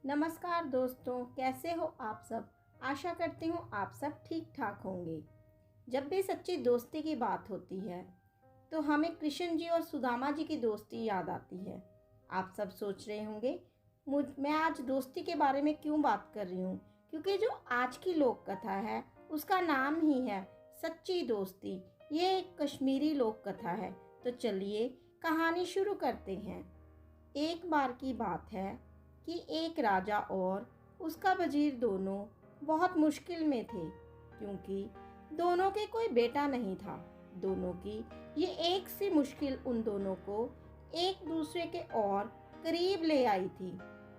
नमस्कार दोस्तों, कैसे हो आप सब। आशा करती हूँ आप सब ठीक ठाक होंगे। जब भी सच्ची दोस्ती की बात होती है तो हमें कृष्ण जी और सुदामा जी की दोस्ती याद आती है। आप सब सोच रहे होंगे मैं आज दोस्ती के बारे में क्यों बात कर रही हूँ, क्योंकि जो आज की लोक कथा है उसका नाम ही है सच्ची दोस्ती। ये एक कश्मीरी लोक कथा है। तो चलिए कहानी शुरू करते हैं। एक बार की बात है कि एक राजा और उसका वजीर दोनों बहुत मुश्किल में थे, क्योंकि दोनों के कोई बेटा नहीं था। दोनों की ये एक सी मुश्किल उन दोनों को एक दूसरे के और करीब ले आई थी।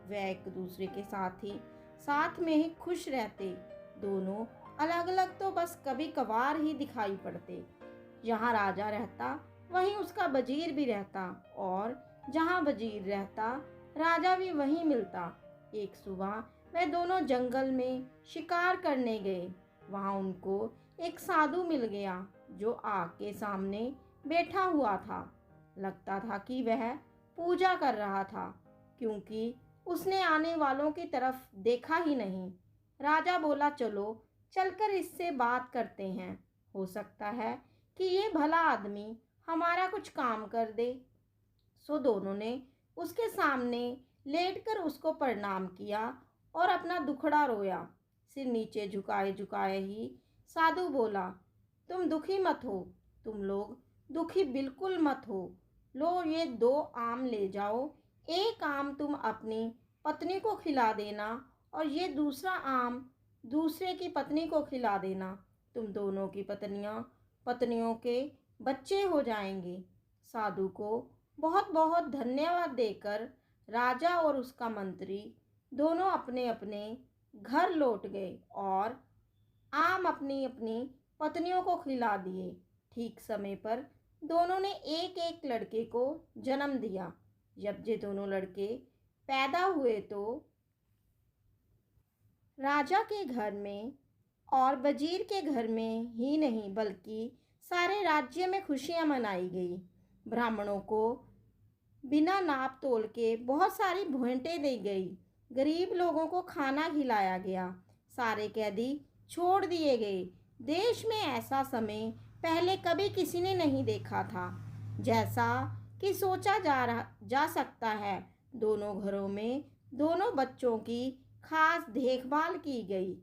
वे एक दूसरे के साथ में ही खुश रहते। दोनों अलग अलग तो बस कभी कभार ही दिखाई पड़ते। जहाँ राजा रहता वहीं उसका वजीर भी रहता, और जहाँ वजीर रहता राजा भी वहीं मिलता। एक सुबह वे दोनों जंगल में शिकार करने गए। वहां उनको एक साधु मिल गया जो आग के सामने बैठा हुआ था। लगता था कि वह पूजा कर रहा था, क्योंकि उसने आने वालों की तरफ देखा ही नहीं। राजा बोला, चलो चलकर इससे बात करते हैं। हो सकता है कि ये भला आदमी हमारा कुछ काम कर दे। सो दोनों ने उसके सामने लेटकर उसको प्रणाम किया और अपना दुखड़ा रोया। सिर नीचे झुकाए झुकाए ही साधु बोला, तुम दुखी मत हो। तुम लोग दुखी बिल्कुल मत हो। लो ये 2 आम ले जाओ। एक आम तुम अपनी पत्नी को खिला देना और ये दूसरा आम दूसरे की पत्नी को खिला देना। तुम दोनों की पत्नियों के बच्चे हो जाएंगे। साधु को बहुत बहुत धन्यवाद देकर राजा और उसका मंत्री दोनों अपने अपने घर लौट गए और आम अपनी अपनी पत्नियों को खिला दिए। ठीक समय पर दोनों ने एक एक लड़के को जन्म दिया। जब ये दोनों लड़के पैदा हुए तो राजा के घर में और वजीर के घर में ही नहीं बल्कि सारे राज्य में खुशियां मनाई गई। ब्राह्मणों को बिना नाप तोल के बहुत सारी भेंटें दी गई। गरीब लोगों को खाना खिलाया गया। सारे कैदी छोड़ दिए गए। देश में ऐसा समय पहले कभी किसी ने नहीं देखा था। जैसा कि सोचा जा सकता है, दोनों घरों में दोनों बच्चों की खास देखभाल की गई।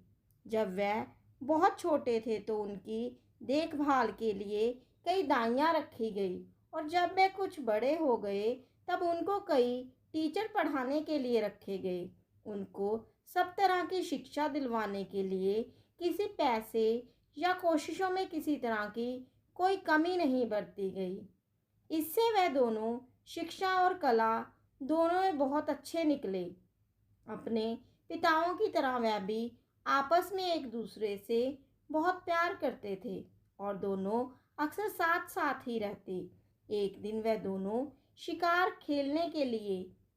जब वह बहुत छोटे थे तो उनकी देखभाल के लिए कई दाइयाँ रखी गई, और जब वे कुछ बड़े हो गए तब उनको कई टीचर पढ़ाने के लिए रखे गए। उनको सब तरह की शिक्षा दिलवाने के लिए किसी पैसे या कोशिशों में किसी तरह की कोई कमी नहीं बरती गई। इससे वह दोनों शिक्षा और कला दोनों में बहुत अच्छे निकले। अपने पिताओं की तरह वह भी आपस में एक दूसरे से बहुत प्यार करते थे और दोनों अक्सर साथ साथ ही रहते। एक दिन वह दोनों शिकार खेलने के लिए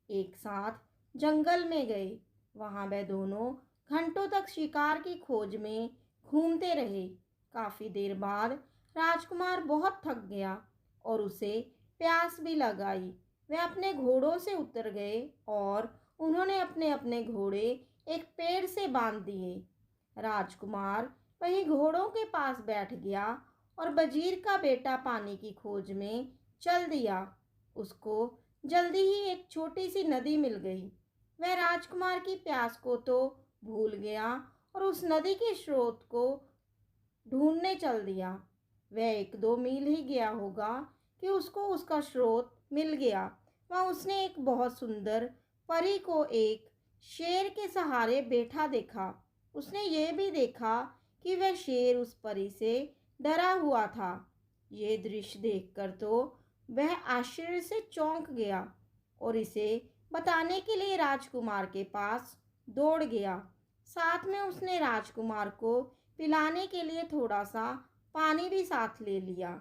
एक साथ जंगल में गए। वहां वह दोनों घंटों तक शिकार की खोज में घूमते रहे। काफी देर बाद राजकुमार बहुत थक गया और उसे प्यास भी लग आई। वे अपने घोड़ों से उतर गए और उन्होंने अपने अपने घोड़े एक पेड़ से बांध दिए। राजकुमार वहीं घोड़ों के पास बैठ गया और वजीर का बेटा पानी की खोज में चल दिया। उसको जल्दी ही एक छोटी सी नदी मिल गई। वह राजकुमार की प्यास को तो भूल गया और उस नदी के स्रोत को ढूंढने चल दिया। वह 1-2 मील ही गया होगा कि उसको उसका स्रोत मिल गया। वहाँ उसने एक बहुत सुंदर परी को एक शेर के सहारे बैठा देखा। उसने ये भी देखा कि वह शेर उस परी से डरा हुआ था। ये दृश्य देखकर तो वह आश्चर्य से चौंक गया और इसे बताने के लिए राजकुमार के पास दौड़ गया। साथ में उसने राजकुमार को पिलाने के लिए थोड़ा सा पानी भी साथ ले लिया।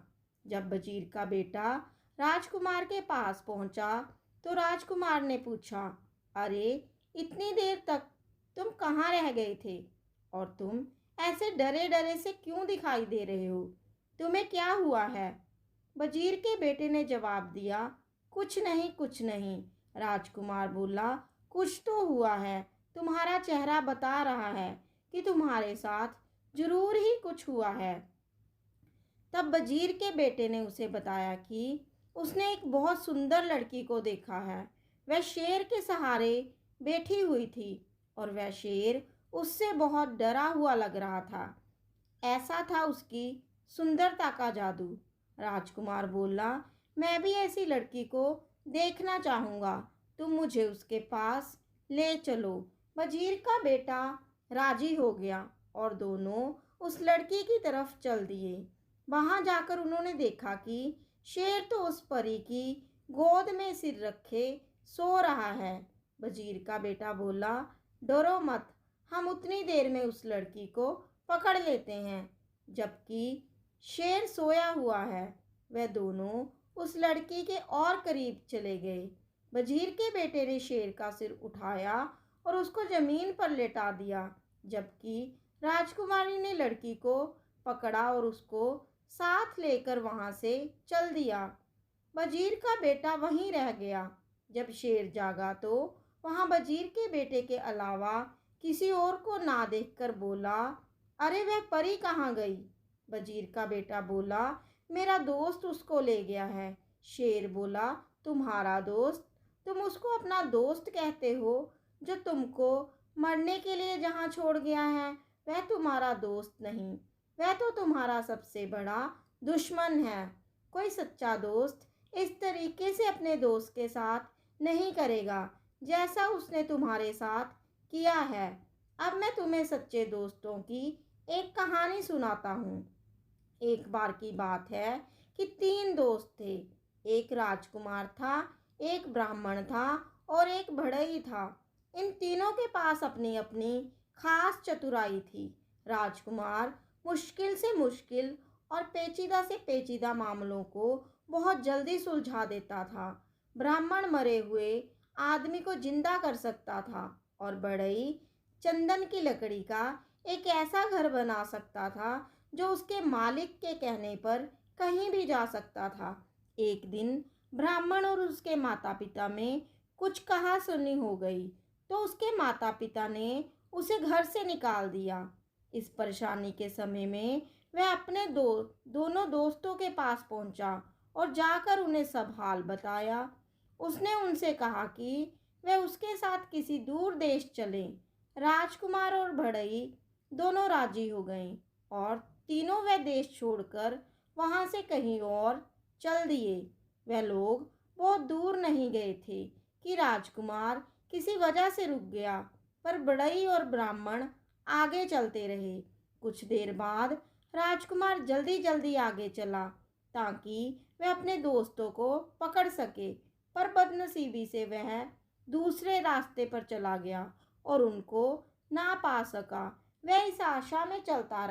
जब वजीर का बेटा राजकुमार के पास पहुंचा तो राजकुमार ने पूछा, अरे इतनी देर तक तुम कहाँ रह गए थे और तुम ऐसे डरे डरे से क्यों दिखाई दे रहे हो? तुम्हें क्या हुआ है? वजीर के बेटे ने जवाब दिया, कुछ नहीं कुछ नहीं। राजकुमार बोला, कुछ तो हुआ है। तुम्हारा चेहरा बता रहा है कि तुम्हारे साथ जरूर ही कुछ हुआ है। तब वजीर के बेटे ने उसे बताया कि उसने एक बहुत सुंदर लड़की को देखा है। वह शेर के सहारे बैठी हुई थी और वह शेर उससे बहुत डरा हुआ लग रहा था। ऐसा था उसकी सुंदरता का जादू। राजकुमार बोला, मैं भी ऐसी लड़की को देखना चाहूँगा, तुम मुझे उसके पास ले चलो। वजीर का बेटा राजी हो गया और दोनों उस लड़की की तरफ चल दिए। वहां जाकर उन्होंने देखा कि शेर तो उस परी की गोद में सिर रखे सो रहा है। वजीर का बेटा बोला, डरो मत, हम उतनी देर में उस लड़की को पकड़ लेते हैं जबकि शेर सोया हुआ है। वह दोनों उस लड़की के और करीब चले गए। वजीर के बेटे ने शेर का सिर उठाया और उसको जमीन पर लेटा दिया, जबकि राजकुमारी ने लड़की को पकड़ा और उसको साथ लेकर वहां से चल दिया। वजीर का बेटा वहीं रह गया। जब शेर जागा तो वहां वजीर के बेटे के अलावा किसी और को ना देखकर बोला, अरे वह परी कहाँ गई? वजीर का बेटा बोला, मेरा दोस्त उसको ले गया है। शेर बोला, तुम्हारा दोस्त? तुम उसको अपना दोस्त कहते हो? जो तुमको मरने के लिए जहाँ छोड़ गया है वह तुम्हारा दोस्त नहीं, वह तो तुम्हारा सबसे बड़ा दुश्मन है। कोई सच्चा दोस्त इस तरीके से अपने दोस्त के साथ नहीं करेगा जैसा उसने तुम्हारे साथ किया है। अब मैं तुम्हें सच्चे दोस्तों की एक कहानी सुनाता हूँ। एक बार की बात है कि तीन दोस्त थे। एक राजकुमार था, एक ब्राह्मण था और एक बढ़ई था। इन तीनों के पास अपनी अपनी खास चतुराई थी। राजकुमार मुश्किल से मुश्किल और पेचीदा से पेचीदा मामलों को बहुत जल्दी सुलझा देता था। ब्राह्मण मरे हुए आदमी को जिंदा कर सकता था और बढ़ई चंदन की लकड़ी का एक ऐसा घर बना सकता था जो उसके मालिक के कहने पर कहीं भी जा सकता था। एक दिन ब्राह्मण और उसके माता पिता में कुछ कहा सुनी हो गई तो उसके माता पिता ने उसे घर से निकाल दिया। इस परेशानी के समय में वह अपने दोनों दोस्तों के पास पहुंचा और जाकर उन्हें सब हाल बताया। उसने उनसे कहा कि वे उसके साथ किसी दूर देश चलें। राजकुमार और बढ़ई दोनों राजी हो गए और तीनों वह देश छोड़कर वहां से कहीं और चल दिए। वह लोग बहुत दूर नहीं गए थे कि राजकुमार किसी वजह से रुक गया, पर बढ़ई और ब्राह्मण आगे चलते रहे। कुछ देर बाद राजकुमार जल्दी जल्दी आगे चला ताकि वह अपने दोस्तों को पकड़ सके, पर बदनसीबी से वह दूसरे रास्ते पर चला गया और उनको ना पा सका। वह इस आशा में चलता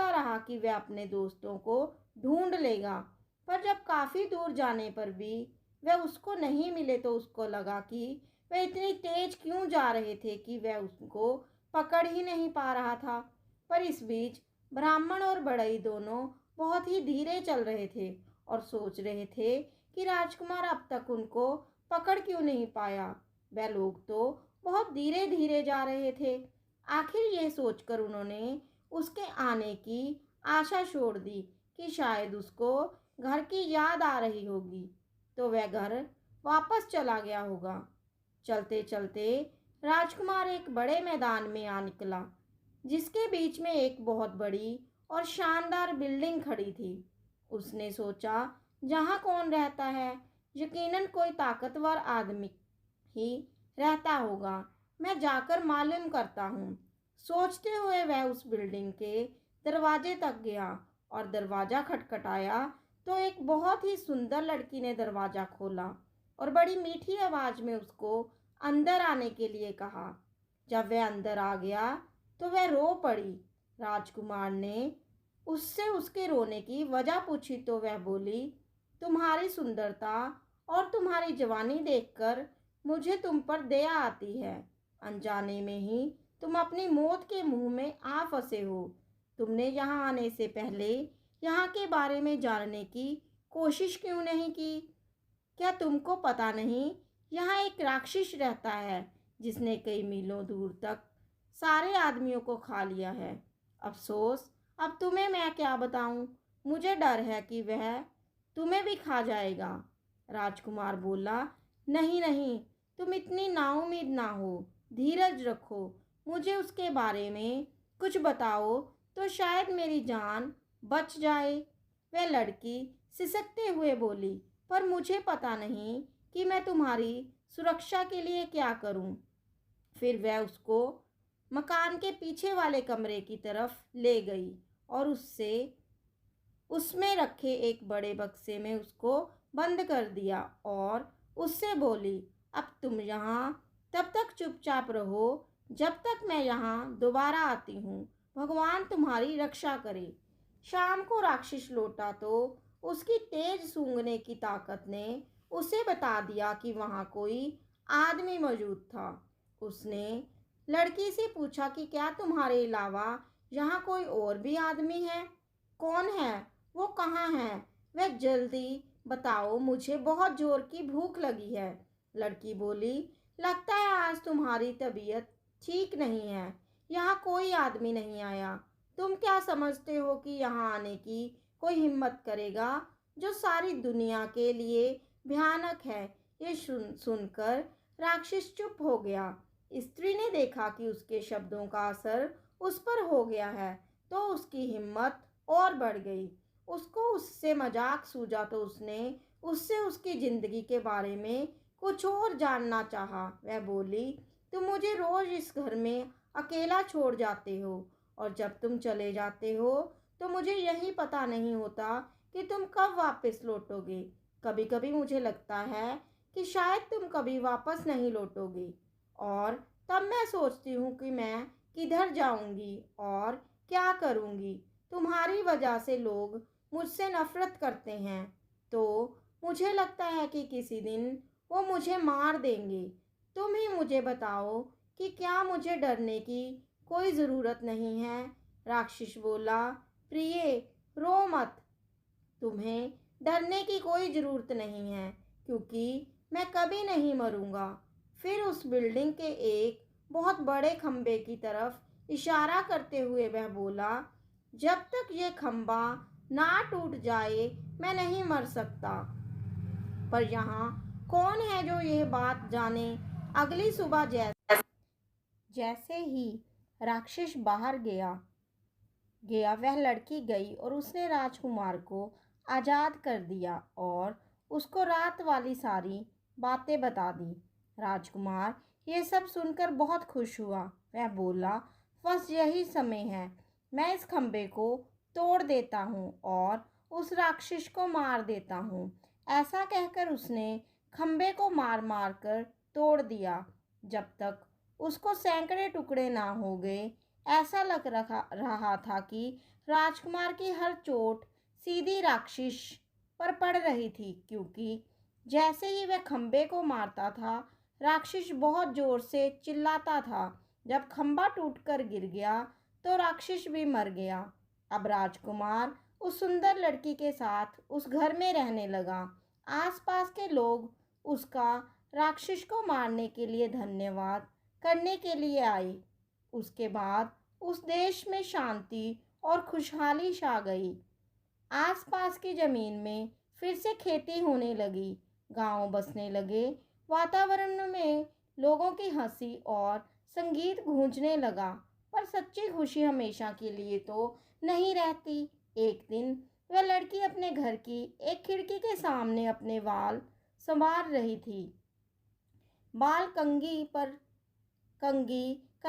रहा कि वह अपने दोस्तों को ढूंढ लेगा, पर जब काफ़ी दूर जाने पर भी वह उसको नहीं मिले तो उसको लगा कि वह इतनी तेज क्यों जा रहे थे कि वह उसको पकड़ ही नहीं पा रहा था। पर इस बीच ब्राह्मण और बढ़ई दोनों बहुत ही धीरे चल रहे थे और सोच रहे थे कि राजकुमार अब तक उनको पकड़ क्यों नहीं पाया। वह लोग तो बहुत धीरे धीरे जा रहे थे। आखिर ये सोचकर उन्होंने उसके आने की आशा छोड़ दी कि शायद उसको घर की याद आ रही होगी तो वह घर वापस चला गया होगा। चलते चलते राजकुमार एक बड़े मैदान में आ निकला जिसके बीच में एक बहुत बड़ी और शानदार बिल्डिंग खड़ी थी। उसने सोचा, जहाँ कौन रहता है? यकीनन कोई ताकतवर आदमी ही रहता होगा, मैं जाकर मालूम करता हूँ। सोचते हुए वह उस बिल्डिंग के दरवाजे तक गया और दरवाज़ा खटखटाया तो एक बहुत ही सुंदर लड़की ने दरवाज़ा खोला और बड़ी मीठी आवाज़ में उसको अंदर आने के लिए कहा। जब वह अंदर आ गया तो वह रो पड़ी। राजकुमार ने उससे उसके रोने की वजह पूछी तो वह बोली, तुम्हारी सुंदरता और तुम्हारी जवानी देखकर मुझे तुम पर दया आती है। अनजाने में ही तुम अपनी मौत के मुंह में आ फंसे हो। तुमने यहाँ आने से पहले यहाँ के बारे में जानने की कोशिश क्यों नहीं की? क्या तुमको पता नहीं यहाँ एक राक्षस रहता है जिसने कई मीलों दूर तक सारे आदमियों को खा लिया है। अफसोस, अब तुम्हें मैं क्या बताऊं, मुझे डर है कि वह तुम्हें भी खा जाएगा। राजकुमार बोला, नहीं नहीं, तुम इतनी नाउम्मीद ना हो, धीरज रखो, मुझे उसके बारे में कुछ बताओ तो शायद मेरी जान बच जाए। वह लड़की सिसकते हुए बोली, पर मुझे पता नहीं कि मैं तुम्हारी सुरक्षा के लिए क्या करूं। फिर वह उसको मकान के पीछे वाले कमरे की तरफ ले गई और उसमें रखे एक बड़े बक्से में उसको बंद कर दिया और उससे बोली, अब तुम यहाँ तब तक चुपचाप रहो जब तक मैं यहाँ दोबारा आती हूँ। भगवान तुम्हारी रक्षा करे। शाम को राक्षस लौटा तो उसकी तेज सूंघने की ताकत ने उसे बता दिया कि वहाँ कोई आदमी मौजूद था। उसने लड़की से पूछा कि क्या तुम्हारे अलावा यहाँ कोई और भी आदमी है? कौन है? वो कहाँ है? वह जल्दी बताओ, मुझे बहुत जोर की भूख लगी है। लड़की बोली, लगता है आज तुम्हारी तबीयत ठीक नहीं है। यहाँ कोई आदमी नहीं आया। तुम क्या समझते हो कि यहाँ आने की कोई हिम्मत करेगा, जो सारी दुनिया के लिए भयानक है? ये सुनकर राक्षस चुप हो गया। स्त्री ने देखा कि उसके शब्दों का असर उस पर हो गया है, तो उसकी हिम्मत और बढ़ गई। उसको उससे मजाक सूझा तो उसने उससे उसकी जिंदगी के बारे में कुछ और जानना चाहा। वह बोली, तुम मुझे रोज इस घर में अकेला छोड़ जाते हो और जब तुम चले जाते हो तो मुझे यही पता नहीं होता कि तुम कब वापस लौटोगे। कभी कभी मुझे लगता है कि शायद तुम कभी वापस नहीं लौटोगे और तब मैं सोचती हूँ कि मैं किधर जाऊँगी और क्या करूँगी। तुम्हारी वजह से लोग मुझसे नफरत करते हैं, तो मुझे लगता है कि किसी दिन वो मुझे मार देंगे। तुम ही मुझे बताओ कि क्या मुझे डरने की कोई ज़रूरत नहीं है? राक्षस बोला, प्रिय, रो मत, तुम्हें डरने की कोई ज़रूरत नहीं है, क्योंकि मैं कभी नहीं मरूंगा। फिर उस बिल्डिंग के एक बहुत बड़े खंबे की तरफ इशारा करते हुए वह बोला, जब तक ये खंबा ना टूट जाए मैं नहीं मर सकता। पर यहाँ कौन है जो यह बात जाने? अगली सुबह जैसे ही राक्षस बाहर गया वह लड़की गई और उसने राजकुमार को आज़ाद कर दिया और उसको रात वाली सारी बातें बता दी। राजकुमार ये सब सुनकर बहुत खुश हुआ। वह बोला, बस यही समय है, मैं इस खंबे को तोड़ देता हूँ और उस राक्षस को मार देता हूँ। ऐसा कहकर उसने खंबे को मार मार कर तोड़ दिया, जब तक उसको सैकड़े टुकड़े ना हो गए। ऐसा लग रहा था कि राजकुमार की हर चोट सीधी राक्षस पर पड़ रही थी, क्योंकि जैसे ही वह खंबे को मारता था राक्षस बहुत जोर से चिल्लाता था। जब खंबा टूटकर गिर गया तो राक्षस भी मर गया। अब राजकुमार उस सुंदर लड़की के साथ उस घर में रहने लगा। आसपास के लोग उसका राक्षस को मारने के लिए धन्यवाद करने के लिए आए। उसके बाद उस देश में शांति और खुशहाली छा गई। आसपास की जमीन में फिर से खेती होने लगी, गांव बसने लगे, वातावरण में लोगों की हंसी और संगीत गूंजने लगा। पर सच्ची खुशी हमेशा के लिए तो नहीं रहती। एक दिन वह लड़की अपने घर की एक खिड़की के सामने अपने बाल संवार रही थी। बाल कंघी कर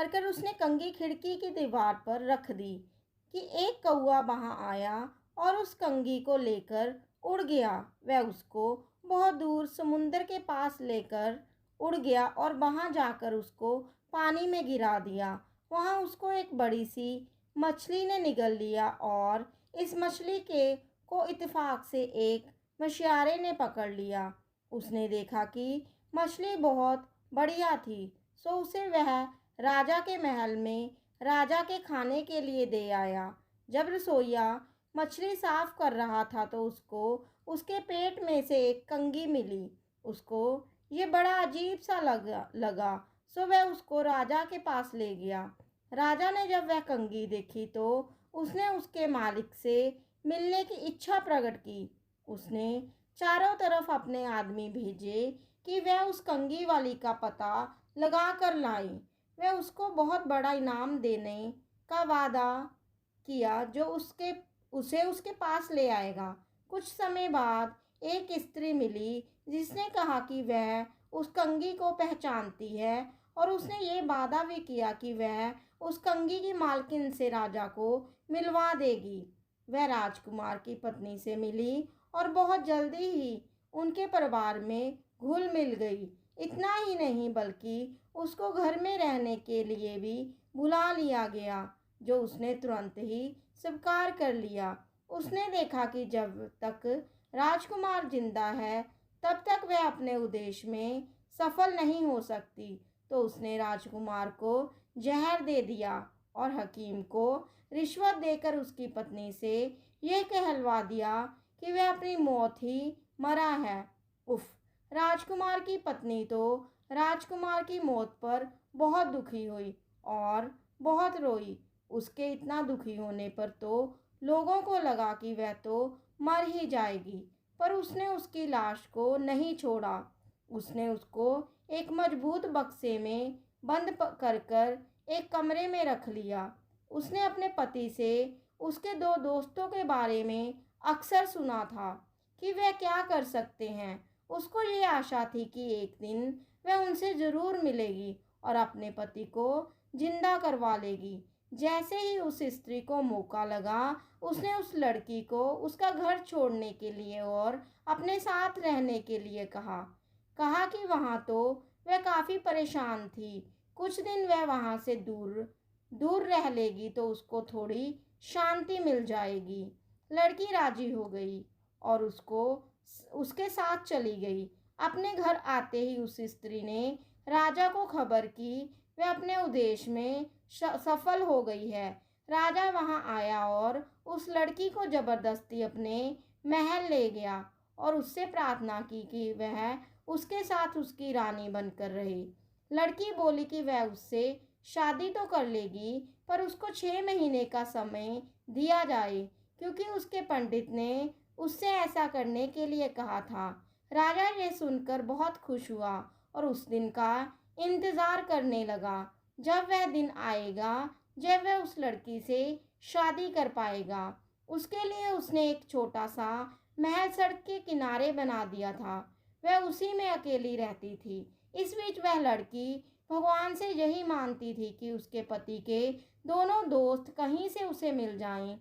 कर उसने कंघी खिड़की की दीवार पर रख दी कि एक कौआ वहां आया और उस कंघी को लेकर उड़ गया। वह उसको बहुत दूर समुंदर के पास लेकर उड़ गया और वहां जाकर उसको पानी में गिरा दिया। वहां उसको एक बड़ी सी मछली ने निगल लिया और इस मछली के को इत्तेफाक से एक मछुआरे ने पकड़ लिया। उसने देखा कि मछली बहुत बढ़िया थी, सो उसे वह राजा के महल में राजा के खाने के लिए दे आया। जब रसोइया मछली साफ कर रहा था तो उसको उसके पेट में से एक कंघी मिली। उसको ये बड़ा अजीब सा लगा, सो वह उसको राजा के पास ले गया। राजा ने जब वह कंघी देखी तो उसने उसके मालिक से मिलने की इच्छा प्रकट की। उसने चारों तरफ अपने आदमी भेजे कि वह उस कंघी वाली का पता लगा कर लाई। वह उसको बहुत बड़ा इनाम देने का वादा किया जो उसे उसके पास ले आएगा। कुछ समय बाद एक स्त्री मिली जिसने कहा कि वह उस कंघी को पहचानती है और उसने ये वादा भी किया कि वह उस कंघी की मालकिन से राजा को मिलवा देगी। वह राजकुमार की पत्नी से मिली और बहुत जल्दी ही उनके परिवार में घुल मिल गई। इतना ही नहीं बल्कि उसको घर में रहने के लिए भी बुला लिया गया, जो उसने तुरंत ही स्वीकार कर लिया। उसने देखा कि जब तक राजकुमार जिंदा है तब तक वह अपने उद्देश्य में सफल नहीं हो सकती, तो उसने राजकुमार को जहर दे दिया और हकीम को रिश्वत देकर उसकी पत्नी से यह कहलवा दिया कि वह अपनी मौत ही मरा है। उफ! राजकुमार की पत्नी तो राजकुमार की मौत पर बहुत दुखी हुई और बहुत रोई। उसके इतना दुखी होने पर तो लोगों को लगा कि वह तो मर ही जाएगी, पर उसने उसकी लाश को नहीं छोड़ा। उसने उसको एक मजबूत बक्से में बंद कर कर एक कमरे में रख लिया। उसने अपने पति से उसके दो दोस्तों के बारे में अक्सर सुना था कि वह क्या कर सकते हैं। उसको ये आशा थी कि एक दिन वह उनसे ज़रूर मिलेगी और अपने पति को जिंदा करवा लेगी। जैसे ही उस स्त्री को मौका लगा, उसने उस लड़की को उसका घर छोड़ने के लिए और अपने साथ रहने के लिए कहा। कहा कि वहाँ तो वह काफ़ी परेशान थी, कुछ दिन वह वहाँ से दूर दूर रह लेगी तो उसको थोड़ी शांति मिल जाएगी। लड़की राजी हो गई और उसके साथ चली गई। अपने घर आते ही उस स्त्री ने राजा को खबर की वह अपने उद्देश्य में सफल हो गई है। राजा वहां आया और उस लड़की को जबरदस्ती अपने महल ले गया और उससे प्रार्थना की कि वह उसके साथ उसकी रानी बनकर रहे। लड़की बोली कि वह उससे शादी तो कर लेगी, पर उसको 6 महीने का समय दिया जाए, क्योंकि उसके पंडित ने उससे ऐसा करने के लिए कहा था। राजा ये सुनकर बहुत खुश हुआ और उस दिन का इंतज़ार करने लगा जब वह दिन आएगा जब वह उस लड़की से शादी कर पाएगा। उसके लिए उसने एक छोटा सा महल सड़क के किनारे बना दिया था। वह उसी में अकेली रहती थी। इस बीच वह लड़की भगवान से यही मानती थी कि उसके पति के दोनों दोस्त कहीं से उसे मिल जाएं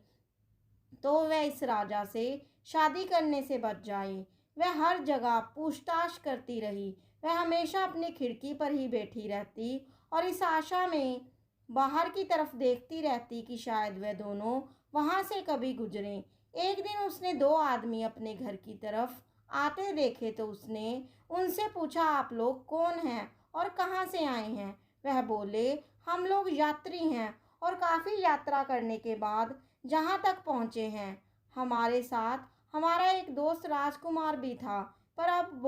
तो वह इस राजा से शादी करने से बच जाए। वह हर जगह पूछताछ करती रही। वह हमेशा अपनी खिड़की पर ही बैठी रहती और इस आशा में बाहर की तरफ देखती रहती कि शायद वह दोनों वहां से कभी गुजरें। एक दिन उसने दो आदमी अपने घर की तरफ आते देखे तो उसने उनसे पूछा, आप लोग कौन हैं और कहाँ से आए हैं? वह बोले, हम लोग यात्री हैं और काफ़ी यात्रा करने के बाद जहाँ तक पहुँचे हैं। हमारे साथ हमारा एक दोस्त राजकुमार भी था, पर अब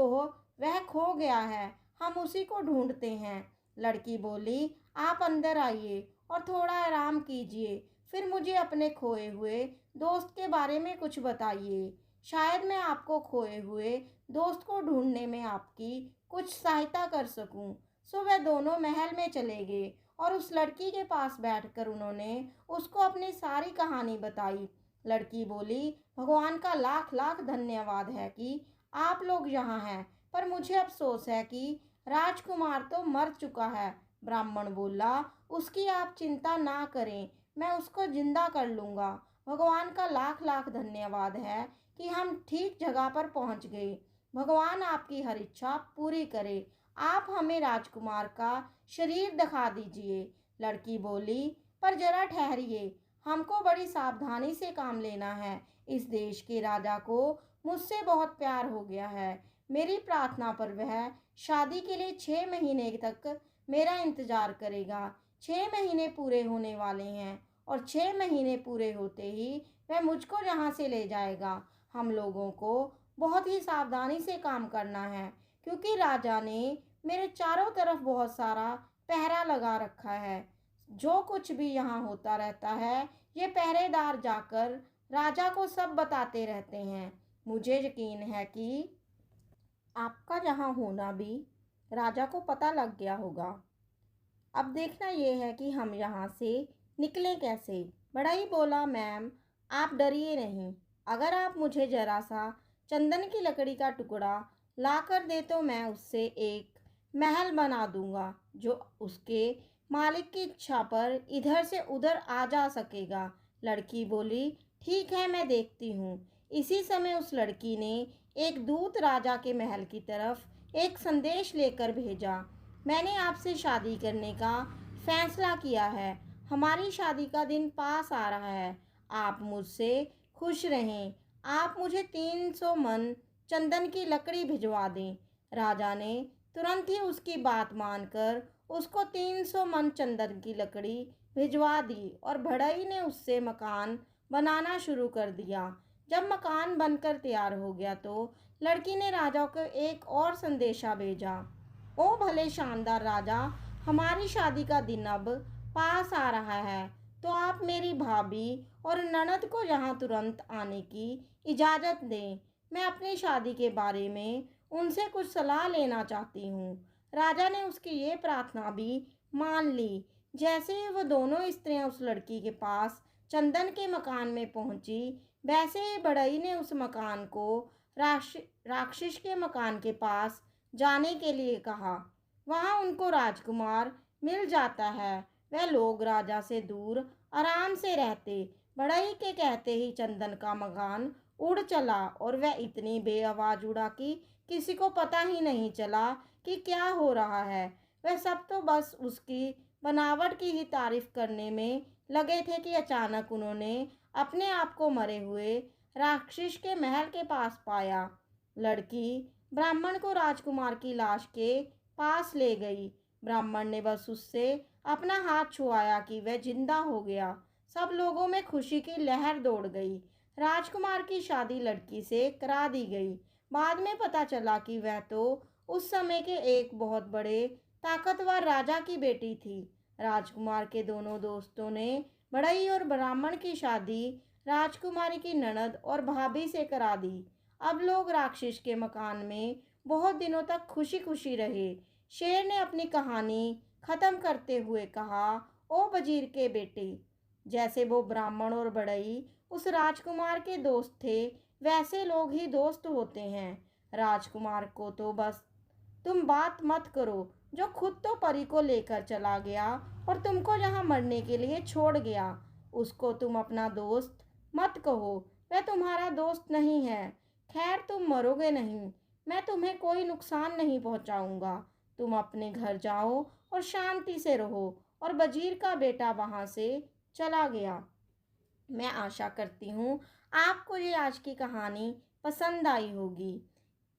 वह खो गया है। हम उसी को ढूंढते हैं। लड़की बोली, आप अंदर आइए और थोड़ा आराम कीजिए, फिर मुझे अपने खोए हुए दोस्त के बारे में कुछ बताइए। शायद मैं आपको खोए हुए दोस्त को ढूंढने में आपकी कुछ सहायता कर सकूं। सो वह दोनों महल में चले गए और उस लड़की के पास बैठकर उन्होंने उसको अपनी सारी कहानी बताई। लड़की बोली, भगवान का लाख लाख धन्यवाद है कि आप लोग यहाँ हैं, पर मुझे अफसोस है कि राजकुमार तो मर चुका है। ब्राह्मण बोला, उसकी आप चिंता ना करें, मैं उसको जिंदा कर लूँगा। भगवान का लाख लाख धन्यवाद है कि हम ठीक जगह पर पहुँच गए। भगवान आपकी हर इच्छा पूरी करे। आप हमें राजकुमार का शरीर दिखा दीजिए। लड़की बोली, पर जरा ठहरिए, हमको बड़ी सावधानी से काम लेना है। इस देश के राजा को मुझसे बहुत प्यार हो गया है। मेरी प्रार्थना पर वह शादी के लिए 6 महीने तक मेरा इंतजार करेगा। 6 महीने पूरे होने वाले हैं और 6 महीने पूरे होते ही वह मुझको यहाँ से ले जाएगा। हम लोगों को बहुत ही सावधानी से काम करना है, क्योंकि राजा ने मेरे चारों तरफ बहुत सारा पहरा लगा रखा है। जो कुछ भी यहाँ होता रहता है ये पहरेदार जाकर राजा को सब बताते रहते हैं। मुझे यकीन है कि आपका यहाँ होना भी राजा को पता लग गया होगा। अब देखना ये है कि हम यहाँ से निकलें कैसे। बढ़ई बोला, मैम आप डरिए नहीं। अगर आप मुझे जरा सा चंदन की लकड़ी का टुकड़ा ला कर दे तो मैं उससे एक महल बना दूंगा जो उसके मालिक की इच्छा पर इधर से उधर आ जा सकेगा। लड़की बोली, ठीक है मैं देखती हूँ। इसी समय उस लड़की ने एक दूत राजा के महल की तरफ एक संदेश लेकर भेजा। मैंने आपसे शादी करने का फैसला किया है। हमारी शादी का दिन पास आ रहा है। आप मुझसे खुश रहें। आप मुझे 300 मन चंदन की लकड़ी भिजवा दें। राजा ने तुरंत ही उसकी बात मानकर उसको 300 मन चंदन की लकड़ी भिजवा दी और बढ़ई ने उससे मकान बनाना शुरू कर दिया। जब मकान बनकर तैयार हो गया तो लड़की ने राजा को एक और संदेशा भेजा। ओ भले शानदार राजा, हमारी शादी का दिन अब पास आ रहा है, तो आप मेरी भाभी और ननद को यहाँ तुरंत आने की इजाज़त दें। मैं अपनी शादी के बारे में उनसे कुछ सलाह लेना चाहती हूँ। राजा ने उसकी ये प्रार्थना भी मान ली। जैसे ही वो दोनों स्त्रियाँ उस लड़की के पास चंदन के मकान में पहुंची, वैसे ही बढ़ई ने उस मकान को राक्षस के मकान के पास जाने के लिए कहा। वहाँ उनको राजकुमार मिल जाता है। वह लोग राजा से दूर आराम से रहते। बढ़ई के कहते ही चंदन का मकान उड़ चला और वह इतनी बेआवाज उड़ा कि किसी को पता ही नहीं चला कि क्या हो रहा है। वह सब तो बस उसकी बनावट की ही तारीफ करने में लगे थे कि अचानक उन्होंने अपने आप को मरे हुए राक्षस के महल के पास पाया। लड़की ब्राह्मण को राजकुमार की लाश के पास ले गई। ब्राह्मण ने बस उससे अपना हाथ छुआया कि वह जिंदा हो गया। सब लोगों में खुशी की लहर दौड़ गई। राजकुमार की शादी लड़की से करा दी गई। बाद में पता चला कि वह तो उस समय के एक बहुत बड़े ताकतवर राजा की बेटी थी। राजकुमार के दोनों दोस्तों ने बढ़ई और ब्राह्मण की शादी राजकुमारी की ननद और भाभी से करा दी। अब लोग राक्षस के मकान में बहुत दिनों तक खुशी खुशी रहे। शेर ने अपनी कहानी खत्म करते हुए कहा, ओ वजीर के बेटे, जैसे वो ब्राह्मण और बढ़ई उस राजकुमार के दोस्त थे, वैसे लोग ही दोस्त होते हैं। राजकुमार को तो बस तुम बात मत करो, जो खुद तो परी को लेकर चला गया और तुमको यहाँ मरने के लिए छोड़ गया, उसको तुम अपना दोस्त मत कहो। वह तुम्हारा दोस्त नहीं है। खैर तुम मरोगे नहीं। मैं तुम्हें कोई नुकसान नहीं पहुंचाऊंगा। तुम अपने घर जाओ और शांति से रहो। और वजीर का बेटा वहां से चला गया। मैं आशा करती हूँ आपको ये आज की कहानी पसंद आई होगी।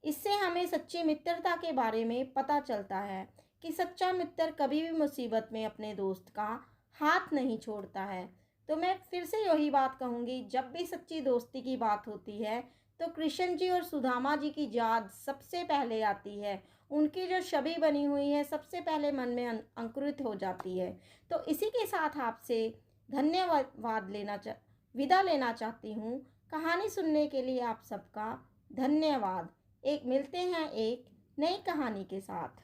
इससे हमें सच्ची मित्रता के बारे में पता चलता है कि सच्चा मित्र कभी भी मुसीबत में अपने दोस्त का हाथ नहीं छोड़ता है। तो मैं फिर से यही बात कहूँगी, जब भी सच्ची दोस्ती की बात होती है तो कृष्ण जी और सुदामा जी की याद सबसे पहले आती है। उनकी जो छवि बनी हुई है सबसे पहले मन में अंकुरित हो जाती है। तो इसी के साथ आपसे धन्यवाद विदा लेना चाहती हूँ। कहानी सुनने के लिए आप सबका धन्यवाद। एक मिलते हैं एक नई कहानी के साथ।